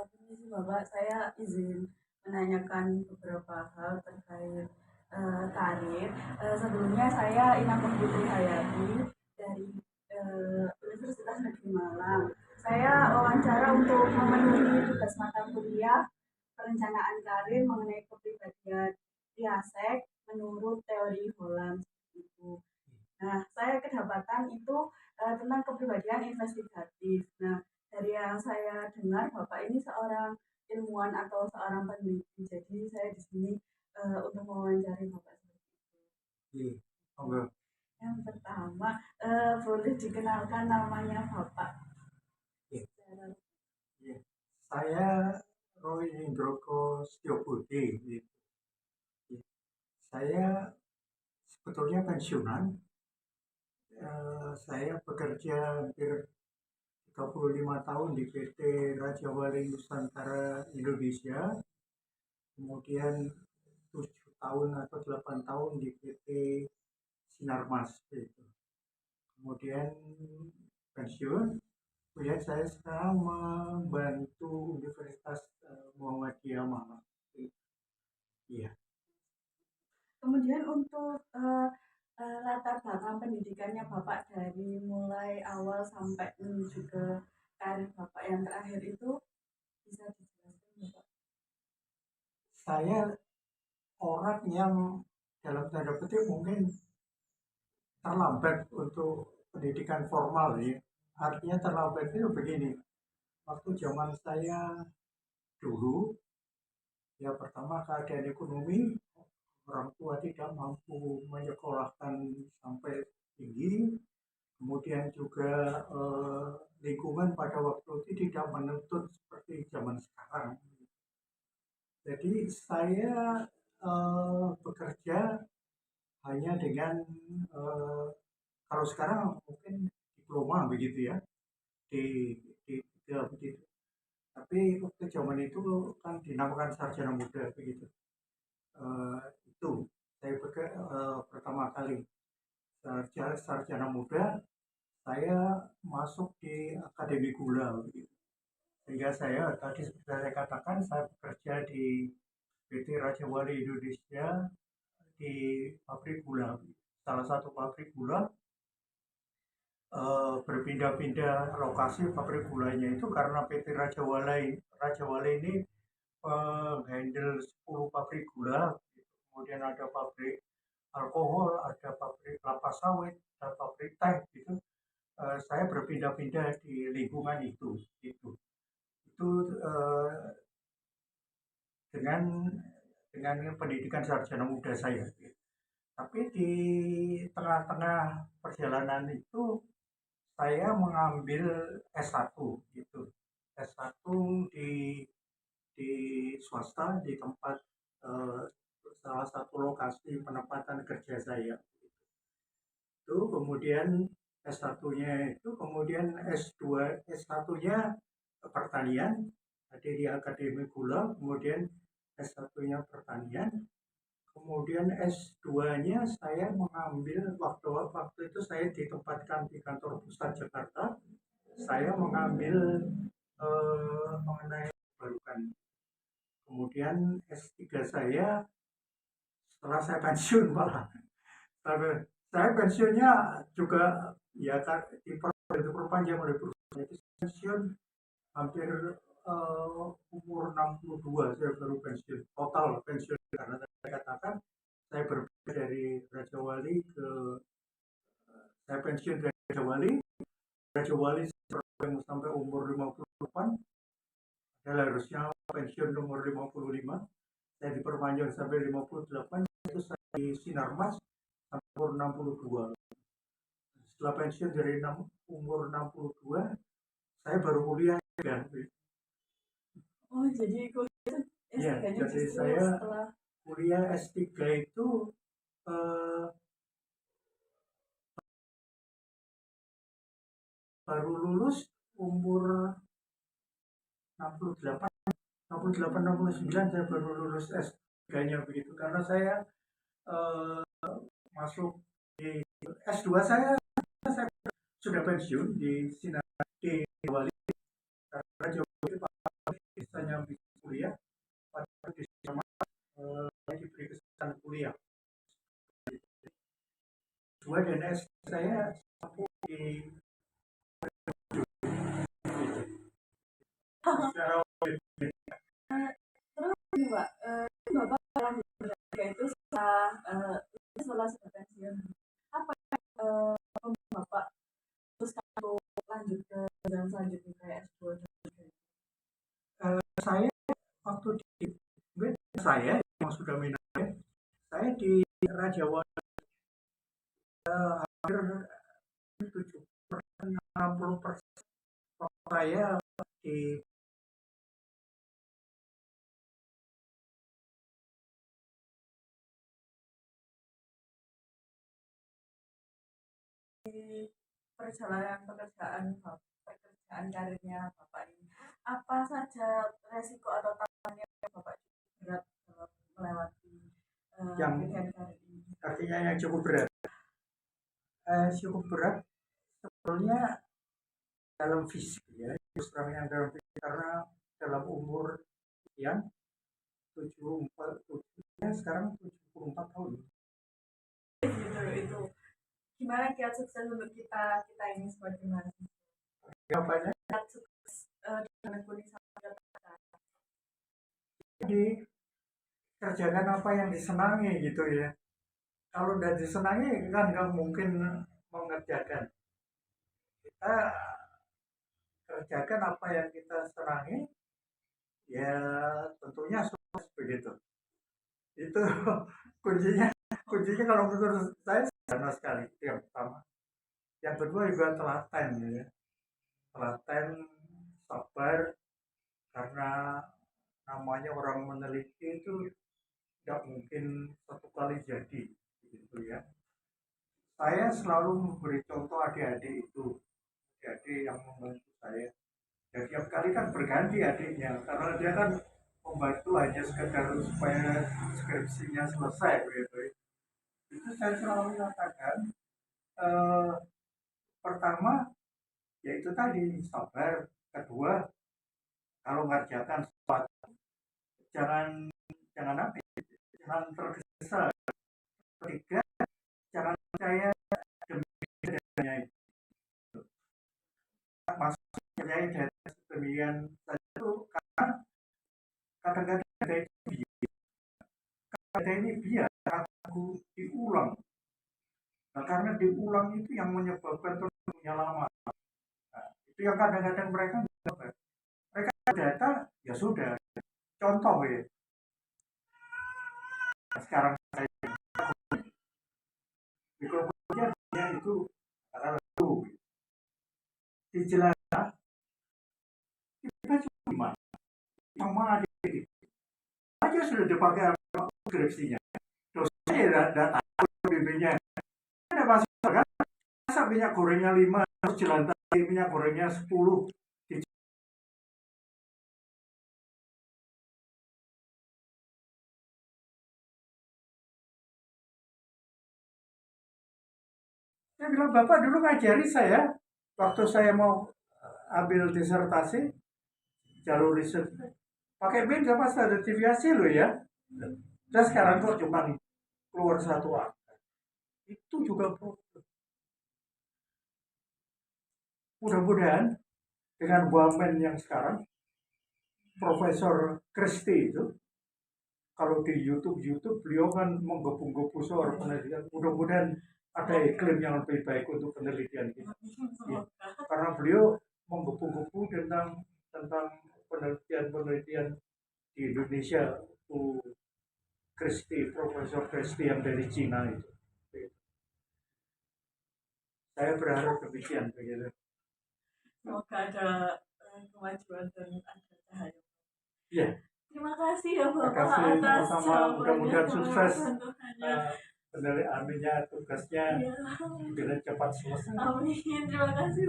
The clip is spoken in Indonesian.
Permisi Bapak, saya izin menanyakan beberapa hal terkait karir. Sebelumnya saya Inamah Putri Hayati dari Universitas Negeri Malang. Saya wawancara untuk memenuhi tugas mata kuliah perencanaan karir mengenai kepribadian Piasek menurut teori Holland itu. Nah, saya kedapatan itu tentang kepribadian investigatif. Nah, dari yang saya dengar, Bapak ini seorang ilmuwan atau seorang peneliti. Jadi saya di sini untuk mewawancari Bapak seperti itu. Iya, enggak. Yang pertama, boleh dikenalkan namanya Bapak. Iya, iya. Saya Roy Indroko Setiobudi. Gitu. Iya. Saya sebetulnya pensiunan. Saya bekerja hampir 35 tahun di PT Raja Wali Nusantara Indonesia, kemudian 7 tahun atau 8 tahun di PT Sinarmas. Gitu. Kemudian pensiun. Kemudian saya sekarang membantu Universitas Muhammadiyah Malang. Iya. Kemudian untuk latar belakang pendidikannya Bapak dari mulai awal sampai menuju ke karir Bapak yang terakhir itu bisa dijelaskan Bapak? Saya orang yang dalam tanda petik mungkin terlambat untuk pendidikan formal ya. Artinya terlambat itu begini. Waktu zaman saya dulu, ya pertama keadaan ekonomi, orang tua tidak mampu menyekolahkan sampai tinggi. Kemudian juga lingkungan pada waktu itu tidak menuntut seperti zaman sekarang. Jadi saya bekerja hanya dengan eh, kalau sekarang mungkin diploma begitu ya di di tiga begitu. Tapi waktu zaman itu kan dinamakan sarjana muda begitu. Eh, itu saya pertama kali sarjana muda saya masuk di Akademi Gula begitu. Sehingga saya tadi seperti saya katakan saya bekerja di PT Raja Wali Indonesia di pabrik gula. Salah satu pabrik gula berpindah-pindah lokasi pabrik gulanya itu karena PT Raja Wali ini handle 10 pabrik gula, kemudian ada pabrik alkohol, ada pabrik kelapa sawit, ada pabrik teh gitu. Saya berpindah-pindah di lingkungan itu itu dengan pendidikan sarjana muda saya. Tapi di tengah-tengah perjalanan itu saya mengambil S1 gitu. S1 di di swasta di tempat eh, salah satu lokasi penempatan kerja saya. Itu kemudian S1-nya itu kemudian S2 S1-nya pertanian ada di Akademi Gula, kemudian S1-nya pertanian. Kemudian S2-nya saya mengambil waktu itu saya ditempatkan di kantor pusat Jakarta. Saya mengambil mengenai barukan. Kemudian S3 saya setelah saya pensiun malah. Saya pensiunnya juga ya diperpanjang oleh perusahaan itu pensiun hampir umur 62 saya baru pensiun total pensiun karena saya katakan saya berbeda dari Raja Wali ke saya pensiun dari Raja Wali sampai umur 58 adalah harusnya pensiun umur 55, saya diperpanjang sampai 58, itu saya di Sinarmas sampai umur 62. Setelah pensiun dari umur 62, saya baru kuliah ya. Oh, jadi kuliah Ya, S3-nya jadi justru saya setelah kuliah S3 itu eh, baru lulus umur 68, 68, 69 saya baru lulus S3-nya begitu. Karena saya eh, masuk di S2 saya sudah pensiun di Sinar di Wali karena jauh itu yang bisa kuliah, pada di sama diberi kesempatan kuliah. Dua dan S saya mampu di secara Terus ini Pak, Bapak lanjut bekerja itu setelah sudah pensiun. Apa Bapak terus untuk lanjut ke jenjang selanjutnya kayak S2? saya waktu di saya yang sudah minat, saya di Raja Wali hampir 70%, 60% saya di Perjalanan pekerjaan karirnya Bapak ini, apa saja resiko atau tantangan yang Bapak berat dalam melewati yang pilihan karir ini? artinya yang cukup berat. Cukup berat sebetulnya dalam fisik ya, justru yang dalam fisik, karena dalam umur sekian 74 sekarang 74 tahun. Itu gimana kiat sukses untuk kita ini sebagai mahasiswa? Jawabannya Kiat sukses menekuni jadi kerjakan apa yang disenangi gitu ya. Kalau udah disenangi kan nggak mungkin mengerjakan. Kita kerjakan apa yang kita senangi, ya tentunya sukses begitu. Itu kuncinya. Kuncinya kalau menurut saya sederhana sekali. Itu yang pertama. Yang kedua juga telaten ya. Telaten, sabar, karena namanya orang meneliti itu tidak mungkin satu kali jadi gitu ya. Saya selalu memberi contoh adik-adik itu, adik yang membantu saya. Dan tiap kali kan berganti adiknya, karena dia kan membantu hanya sekedar supaya skripsinya selesai begitu. Itu saya selalu katakan, eh, pertama yaitu tadi sabar, kedua kalau ngerjakan sesuatu jangan jangan apa ya, jangan tergesa, ketiga jangan percaya demikian itu, maksudnya percaya dari demikian saja itu, karena kadang-kadang ada ini biar aku diulang. Nah, karena diulang itu yang menyebabkan terusnya lama. Nah, itu yang kadang-kadang mereka data ya sudah. Contoh ya, sekarang saya mikrofonnya itu karena lalu dijelaskan kita cuma sama adik aja sudah dipakai skripsinya. Dosennya tidak tahu bimbingnya. Ada masalah kan? Masa minyak gorengnya 5 terus jalan tadi minyak gorengnya 10. Saya bilang, Bapak dulu ngajari saya waktu saya mau ambil disertasi jalur riset pakai beda pas ada deviasi loh ya. Dan sekarang kok cuma keluar satu angka. Itu juga problem. Mudah-mudahan dengan wamen yang sekarang, Profesor Christie itu, kalau di YouTube beliau kan menggebu-gebu soal penelitian. Mudah-mudahan ada iklim yang lebih baik untuk penelitian kita. Ya. Karena beliau menggebu-gebu tentang penelitian di Indonesia. Profesor Christie yang dari Cina itu. Saya berharap demikian begitu. Semoga ada kemajuan dan ada cahaya. Iya. Terima kasih ya Bapak atas sama mudah-mudahan sukses penelitiannya, tugasnya ya. bila cepat selesai. Amin. Terima kasih.